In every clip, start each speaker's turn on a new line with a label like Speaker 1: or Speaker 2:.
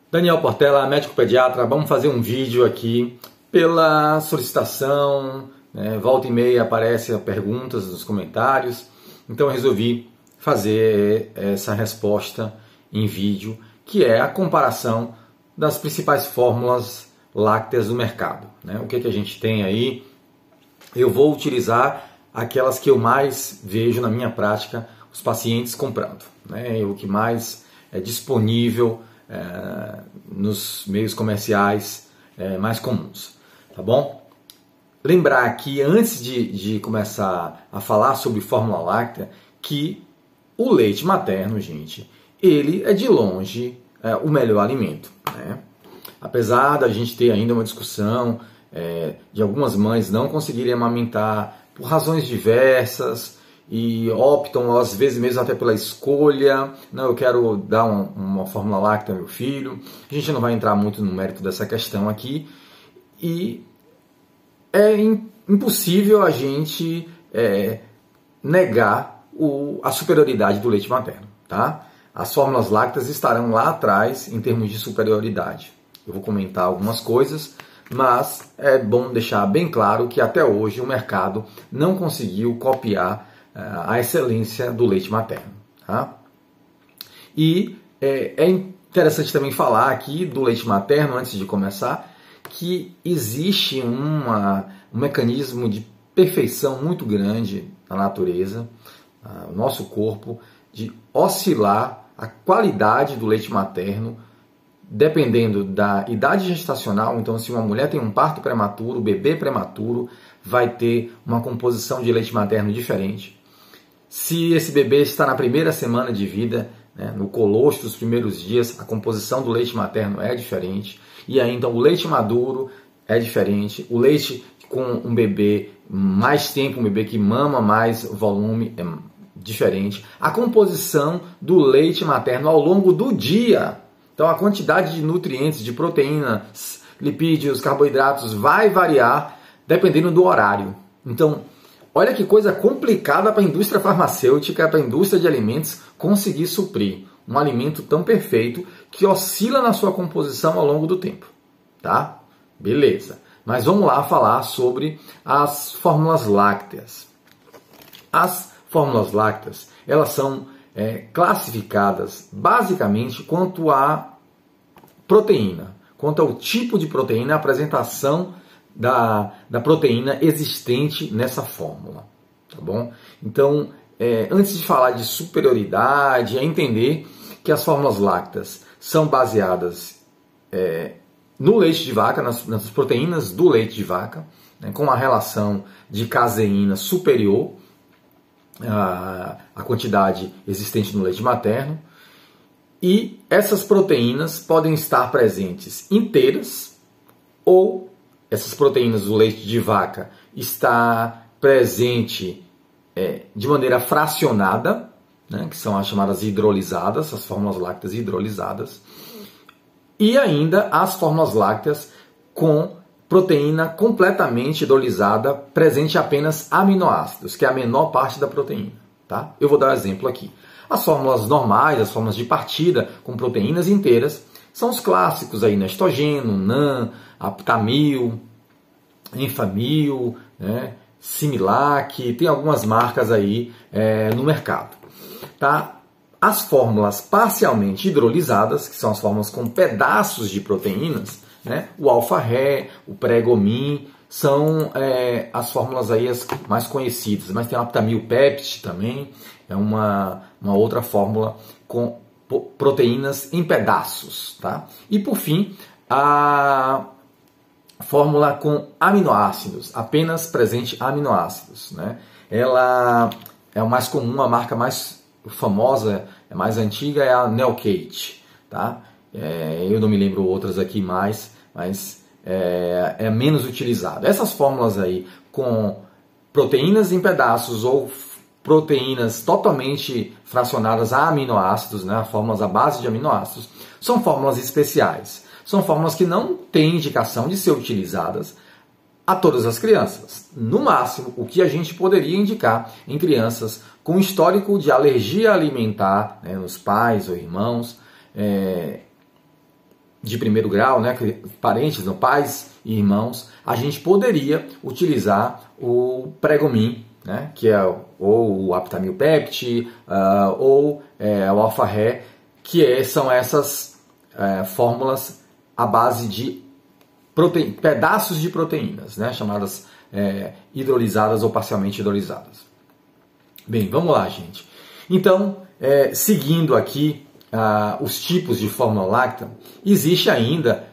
Speaker 1: Daniel Portela, médico pediatra. Vamos fazer um vídeo aqui pela solicitação, né? Volta e meia aparecem perguntas nos comentários, então eu resolvi fazer essa resposta em vídeo, que é a comparação das principais fórmulas lácteas do mercado, né? O que a gente tem aí? Eu vou utilizar aquelas que eu mais vejo na minha prática os pacientes comprando, né? O que mais é disponível nos meios comerciais mais comuns, tá bom? Lembrar que antes de começar a falar sobre fórmula láctea, que o leite materno, gente, ele é de longe o melhor alimento, né? Apesar da gente ter ainda uma discussão de algumas mães não conseguirem amamentar por razões diversas, e optam, às vezes mesmo até pela escolha, não, eu quero dar uma fórmula láctea ao meu filho. A gente não vai entrar muito no mérito dessa questão aqui, e é impossível a gente negar a superioridade do leite materno, tá? As fórmulas lácteas estarão lá atrás em termos de superioridade. Eu vou comentar algumas coisas, mas é bom deixar bem claro que até hoje o mercado não conseguiu copiar a excelência do leite materno, tá? E é interessante também falar aqui do leite materno, antes de começar, que existe um mecanismo de perfeição muito grande na natureza, o nosso corpo, de oscilar a qualidade do leite materno dependendo da idade gestacional. Então, se uma mulher tem um parto prematuro, bebê prematuro, vai ter uma composição de leite materno diferente. Se esse bebê está na primeira semana de vida, né, no colostro dos primeiros dias, a composição do leite materno é diferente. E aí, então, o leite maduro é diferente. O leite com um bebê mais tempo, um bebê que mama mais volume, é diferente. A composição do leite materno ao longo do dia. Então, a quantidade de nutrientes, de proteínas, lipídios, carboidratos vai variar dependendo do horário. Então, olha que coisa complicada para a indústria farmacêutica, para a indústria de alimentos conseguir suprir um alimento tão perfeito que oscila na sua composição ao longo do tempo, tá? Beleza. Mas vamos lá falar sobre as fórmulas lácteas. As fórmulas lácteas, elas são classificadas basicamente quanto à proteína, quanto ao tipo de proteína, a apresentação da proteína existente nessa fórmula, tá bom? Então, antes de falar de superioridade, é entender que as fórmulas lácteas são baseadas no leite de vaca, nas proteínas do leite de vaca, né, com a relação de caseína superior à quantidade existente no leite materno. E essas proteínas podem estar presentes inteiras, ou essas proteínas do leite de vaca está presente de maneira fracionada, né, que são as chamadas hidrolisadas, as fórmulas lácteas hidrolisadas, e ainda as fórmulas lácteas com proteína completamente hidrolisada, presente apenas aminoácidos, que é a menor parte da proteína, tá? Eu vou dar um exemplo aqui. As fórmulas normais, as fórmulas de partida com proteínas inteiras, são os clássicos aí, Nestogeno, NAN, Aptamil, Enfamil, né, Similac, tem algumas marcas aí no mercado, tá? As fórmulas parcialmente hidrolisadas, que são as fórmulas com pedaços de proteínas, né, o alfa-Ré, o Pregomin, são as fórmulas aí as mais conhecidas, mas tem o Aptamil Peptide também, é uma outra fórmula com proteínas em pedaços, tá? E por fim, a fórmula com aminoácidos, apenas presente aminoácidos, né? Ela é o mais comum, a marca mais famosa, mais antiga, é a Nelkate, tá? Eu não me lembro outras aqui mais, mas é menos utilizada. Essas fórmulas aí com proteínas em pedaços ou proteínas totalmente fracionadas a aminoácidos, né, fórmulas à base de aminoácidos, são fórmulas especiais. São fórmulas que não têm indicação de ser utilizadas a todas as crianças. No máximo, o que a gente poderia indicar em crianças com histórico de alergia alimentar, né, nos pais ou irmãos, de primeiro grau, né, parentes, não, pais e irmãos, a gente poderia utilizar o Pregomin, né, que é ou o Aptamil Pept, ou o Alpha-Ré, que são essas fórmulas à base de pedaços de proteínas, né, chamadas hidrolisadas ou parcialmente hidrolisadas. Bem, vamos lá, gente. Então, seguindo aqui os tipos de fórmula láctea, existe ainda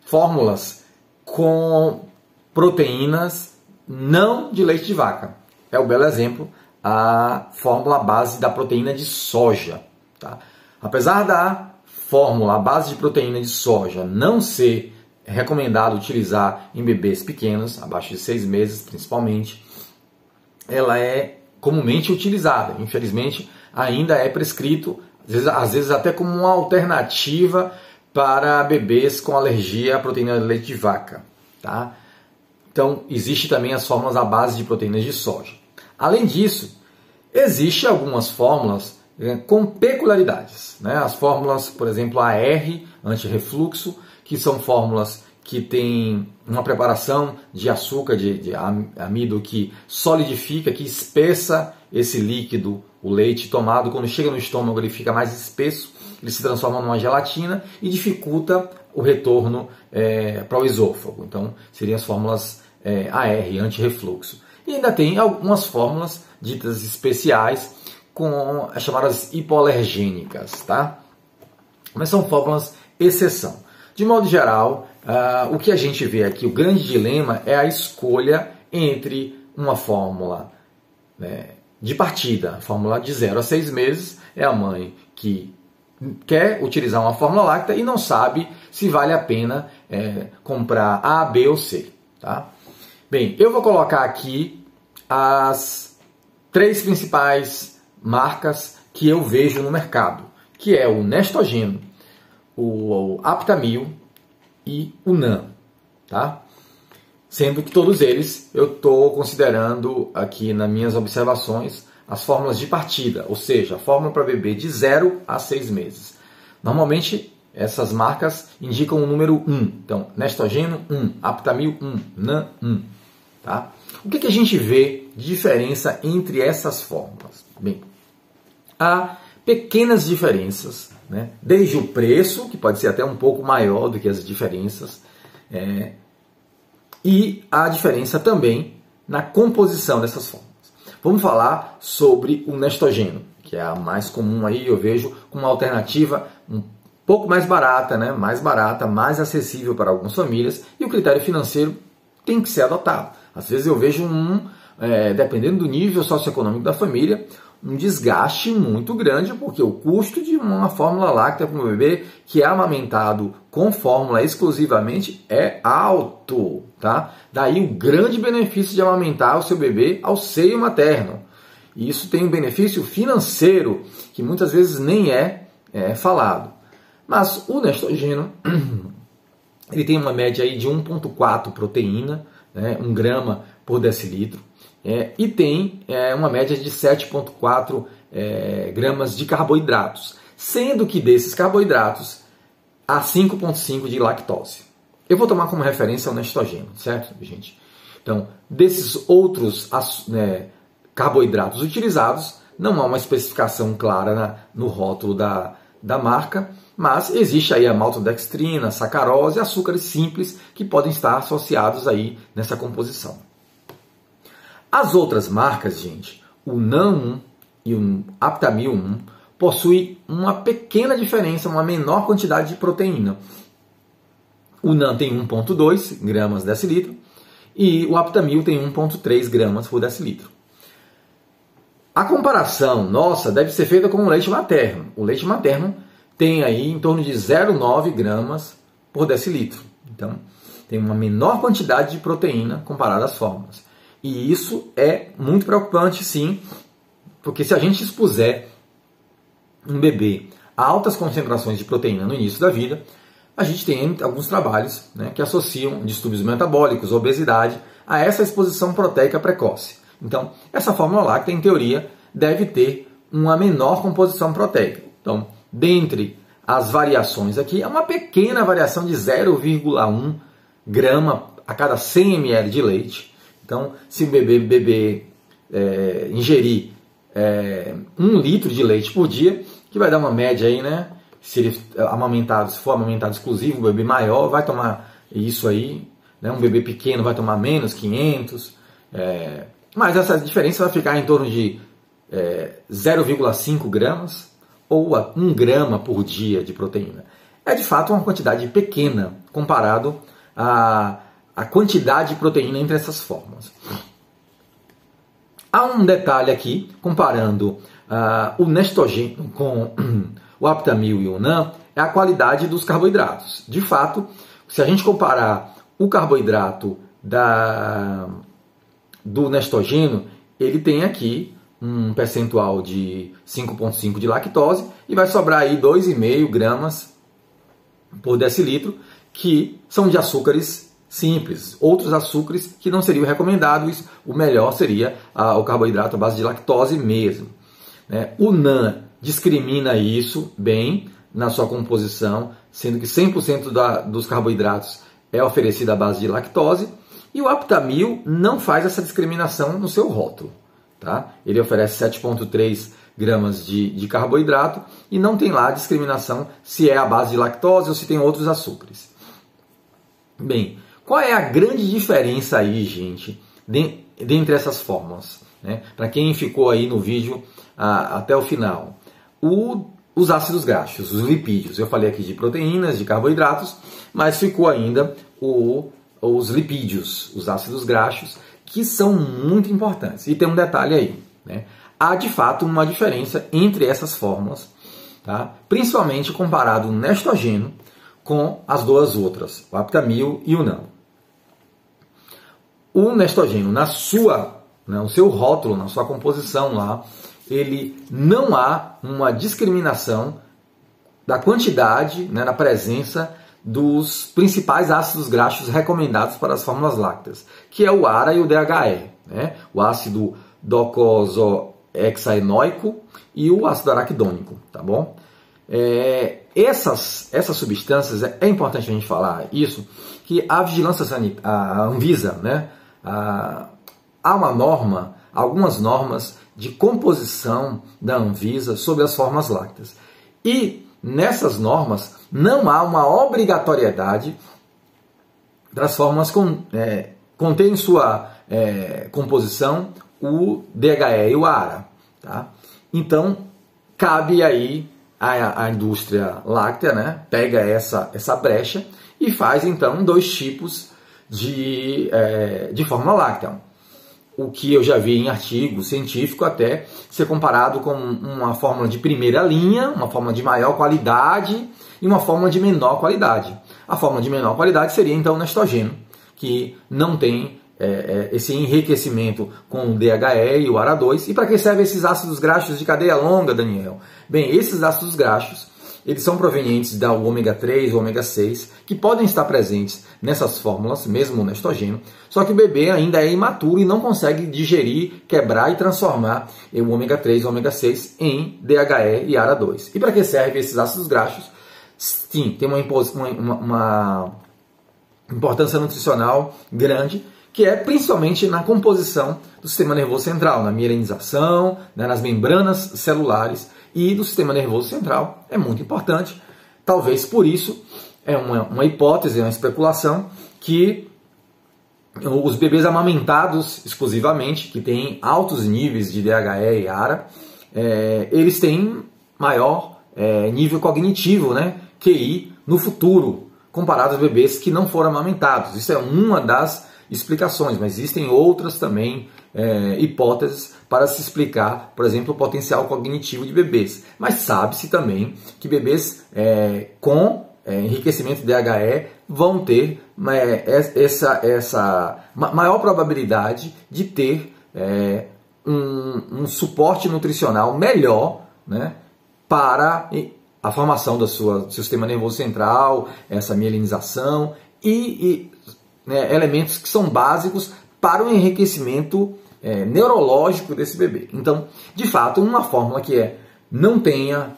Speaker 1: fórmulas com proteínas não de leite de vaca. É o belo exemplo, a fórmula base da proteína de soja. Tá? Apesar da fórmula à base de proteína de soja não ser recomendado utilizar em bebês pequenos, abaixo de 6 meses principalmente, ela é comumente utilizada. Infelizmente, ainda é prescrito, às vezes até como uma alternativa para bebês com alergia à proteína de leite de vaca. Tá? Então, existe também as fórmulas à base de proteínas de soja. Além disso, existem algumas fórmulas com peculiaridades. Né? As fórmulas, por exemplo, AR, anti-refluxo, que são fórmulas que têm uma preparação de açúcar, de amido, que solidifica, que espessa esse líquido, o leite tomado. Quando chega no estômago, ele fica mais espesso, ele se transforma numa gelatina e dificulta o retorno para o esôfago. Então, seriam as fórmulas AR, anti-refluxo. E ainda tem algumas fórmulas ditas especiais, com as chamadas hipoalergênicas, tá? Mas são fórmulas exceção. De modo geral, o que a gente vê aqui, o grande dilema é a escolha entre uma fórmula de partida, a fórmula de 0 a 6 meses, é a mãe que quer utilizar uma fórmula láctea e não sabe se vale a pena comprar A, B ou C. Tá? Bem, eu vou colocar aqui as 3 principais marcas que eu vejo no mercado, que é o Nestogeno, o Aptamil e o NAN, tá? Sendo que todos eles eu estou considerando aqui nas minhas observações as fórmulas de partida, ou seja, a fórmula para bebê de 0 a 6 meses. Normalmente essas marcas indicam o número 1, então Nestogeno 1, Aptamil 1, NAN 1. Tá? O que a gente vê de diferença entre essas fórmulas? Bem, há pequenas diferenças, né? Desde o preço, que pode ser até um pouco maior do que as diferenças, e a diferença também na composição dessas fórmulas. Vamos falar sobre o Nestogeno, que é a mais comum aí, eu vejo como uma alternativa um pouco mais barata, né? Mais acessível para algumas famílias, e o critério financeiro tem que ser adotado. Às vezes eu vejo dependendo do nível socioeconômico da família, um desgaste muito grande, porque o custo de uma fórmula láctea para um bebê que é amamentado com fórmula exclusivamente é alto. Tá? Daí o grande benefício de amamentar o seu bebê ao seio materno. E isso tem um benefício financeiro, que muitas vezes nem é falado. Mas o Nestogeno ele tem uma média aí de 1,4 proteína, 1 grama por decilitro, e tem uma média de 7,4 gramas de carboidratos, sendo que desses carboidratos há 5,5 de lactose. Eu vou tomar como referência o Nestogeno, certo, gente? Então, desses outros carboidratos utilizados, não há uma especificação clara no rótulo da marca, mas existe aí a maltodextrina, sacarose, açúcares simples que podem estar associados aí nessa composição. As outras marcas, gente, o NAN 1 e o Aptamil 1, possuem uma pequena diferença, uma menor quantidade de proteína. O NAN tem 1,2 gramas por decilitro e o Aptamil tem 1,3 gramas por decilitro. A comparação nossa deve ser feita com o leite materno. O leite materno tem aí em torno de 0,9 gramas por decilitro. Então, tem uma menor quantidade de proteína comparada às fórmulas. E isso é muito preocupante, sim, porque se a gente expuser um bebê a altas concentrações de proteína no início da vida, a gente tem alguns trabalhos, né, que associam distúrbios metabólicos, obesidade, a essa exposição proteica precoce. Então, essa fórmula láctea, em teoria, deve ter uma menor composição proteica. Então, dentre as variações aqui é uma pequena variação de 0,1 grama a cada 100 ml de leite. Então, se o bebê ingerir 1 litro de leite por dia, que vai dar uma média aí, né? Se ele for amamentado exclusivo, um bebê maior vai tomar isso aí, né? Um bebê pequeno vai tomar menos, 500. Mas essa diferença vai ficar em torno de 0,5 gramas ou 1 grama por dia de proteína. É de fato uma quantidade pequena comparado à quantidade de proteína entre essas formas. Há um detalhe aqui, comparando o Nestogênio com o Aptamil e o NAN, é a qualidade dos carboidratos. De fato, se a gente comparar o carboidrato do Nestogênio, ele tem aqui um percentual de 5,5 de lactose e vai sobrar aí 2,5 gramas por decilitro, que são de açúcares simples. Outros açúcares que não seriam recomendados, o melhor seria o carboidrato à base de lactose mesmo. O NAN discrimina isso bem na sua composição, sendo que 100% dos carboidratos é oferecido à base de lactose, e o Aptamil não faz essa discriminação no seu rótulo. Tá? Ele oferece 7,3 gramas de carboidrato e não tem lá a discriminação se é a base de lactose ou se tem outros açúcares. Bem, qual é a grande diferença aí, gente, dentre essas fórmulas? Para quem ficou aí no vídeo até o final. Os ácidos graxos, os lipídios. Eu falei aqui de proteínas, de carboidratos, mas ficou ainda os lipídios, os ácidos graxos, que são muito importantes. E tem um detalhe aí. Há, de fato, uma diferença entre essas fórmulas, tá? Principalmente comparado o Nestogênio com as duas outras, o Aptamil e o NAN. O Nestogênio, no seu rótulo, na sua composição lá, ele não há uma discriminação da quantidade, da presença dos principais ácidos graxos recomendados para as fórmulas lácteas, que é o ARA e o DHE, o ácido docosahexaenoico e o ácido araquidônico, tá bom? Essas substâncias, é importante a gente falar isso, que a vigilância sanitária, a Anvisa, há algumas normas de composição da Anvisa sobre as fórmulas lácteas. E nessas normas não há uma obrigatoriedade das fórmulas contém em sua composição o DHE e o ARA. Tá? Então, cabe aí a indústria láctea, pega essa brecha e faz então 2 tipos de fórmula láctea. O que eu já vi em artigo científico até ser comparado com uma fórmula de primeira linha, uma fórmula de maior qualidade e uma fórmula de menor qualidade. A fórmula de menor qualidade seria então o Nestogênio, que não tem esse enriquecimento com o DHE e o ARA2. E para que servem esses ácidos graxos de cadeia longa, Daniel? Bem, esses ácidos graxos, eles são provenientes da ômega 3 ou ômega 6, que podem estar presentes nessas fórmulas, mesmo no Nestogênio, só que o bebê ainda é imaturo e não consegue digerir, quebrar e transformar o ômega 3 ou ômega 6 em DHE e ARA2. E para que servem esses ácidos graxos? Sim, tem uma importância nutricional grande, que é principalmente na composição do sistema nervoso central, na mielinização, nas membranas celulares e do sistema nervoso central. É muito importante. Talvez por isso, é uma hipótese, uma especulação, que os bebês amamentados exclusivamente, que têm altos níveis de DHE e ARA, eles têm maior nível cognitivo, QI, no futuro, comparado aos bebês que não foram amamentados. Isso é uma das explicações, mas existem outras também hipóteses para se explicar, por exemplo, o potencial cognitivo de bebês. Mas sabe-se também que bebês com enriquecimento de DHE vão ter essa maior probabilidade de ter um suporte nutricional melhor, para a formação do seu sistema nervoso central, essa mielinização e elementos que são básicos para o enriquecimento neurológico desse bebê. Então, de fato, uma fórmula que não tenha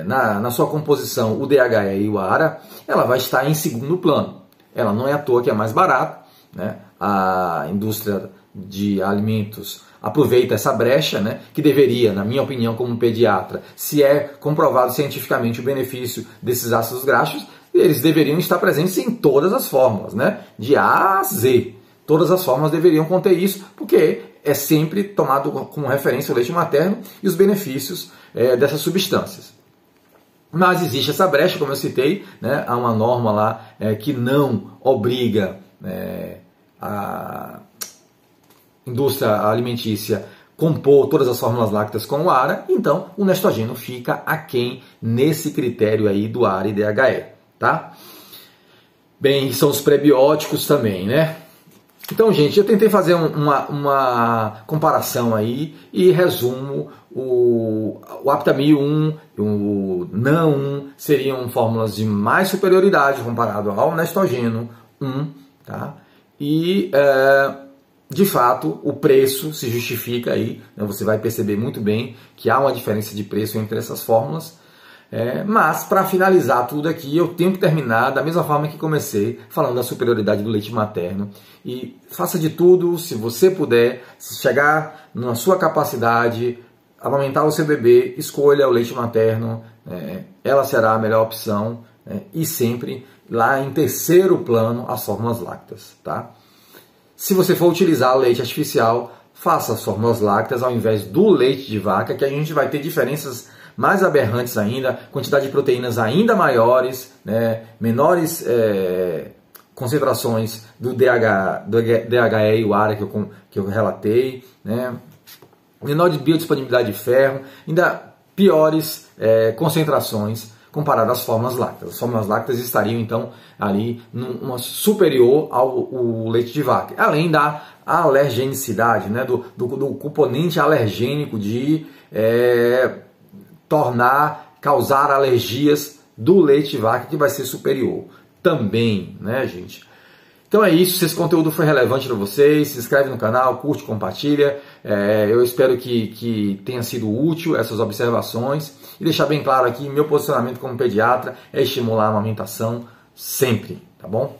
Speaker 1: na sua composição o DHE e o ARA, ela vai estar em segundo plano. Ela não é à toa que é mais barata, né? A indústria de alimentos aproveita essa brecha, né? Que deveria, na minha opinião como pediatra, se é comprovado cientificamente o benefício desses ácidos graxos, eles deveriam estar presentes em todas as fórmulas, né? De A a Z. Todas as fórmulas deveriam conter isso, porque é sempre tomado como referência o leite materno e os benefícios dessas substâncias. Mas existe essa brecha, como eu citei, né? Há uma norma lá que não obriga a indústria alimentícia compor todas as fórmulas lácteas com o ARA, então o Nestogeno fica aquém nesse critério aí do ARA e DHE, tá? Bem, são os prebióticos também, né? Então, gente, eu tentei fazer uma comparação aí e resumo o Aptamil 1 e o NAN 1 seriam fórmulas de mais superioridade comparado ao Nestogeno 1, tá? E, de fato, o preço se justifica aí, né? Você vai perceber muito bem que há uma diferença de preço entre essas fórmulas. Mas, para finalizar tudo aqui, eu tenho que terminar da mesma forma que comecei, falando da superioridade do leite materno. E faça de tudo, se você puder, se chegar na sua capacidade, amamentar o seu bebê, escolha o leite materno, ela será a melhor opção, e sempre lá em terceiro plano as fórmulas lácteas, tá? Se você for utilizar o leite artificial, faça as fórmulas lácteas ao invés do leite de vaca, que a gente vai ter diferenças mais aberrantes ainda, quantidade de proteínas ainda maiores, né, menores concentrações do DHE e o ARA que eu relatei, né, menor de biodisponibilidade de ferro, ainda piores concentrações comparado às fórmulas lácteas. As fórmulas lácteas estariam então ali superior ao leite de vaca, além da alergenicidade, né, do componente alergênico de causar alergias do leite de vaca, que vai ser superior também, né, gente? Então é isso, se esse conteúdo foi relevante para vocês, se inscreve no canal, curte, compartilha. Eu espero que tenha sido útil essas observações e deixar bem claro aqui, meu posicionamento como pediatra é estimular a amamentação sempre, tá bom?